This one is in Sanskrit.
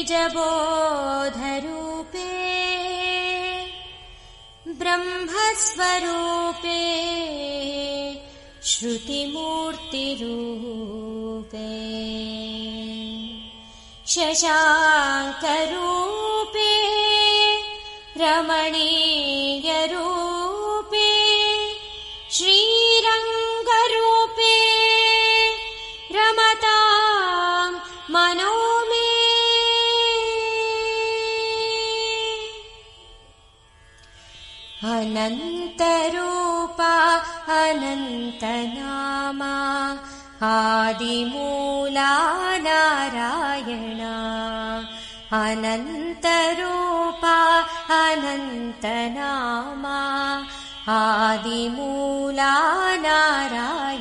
बीजबोधरूपे ब्रह्मस्वरूपे श्रुतिमूर्तिरूपे शशाङ्करूपे रमणीयरूपे श्रीरङ्गरूपे रमतां मनो मे। अनन्तरूपा अनन्तनामा आदिमूला नारायणा। अनन्तरूपा अनन्तनामा आदिमूला नारायणा।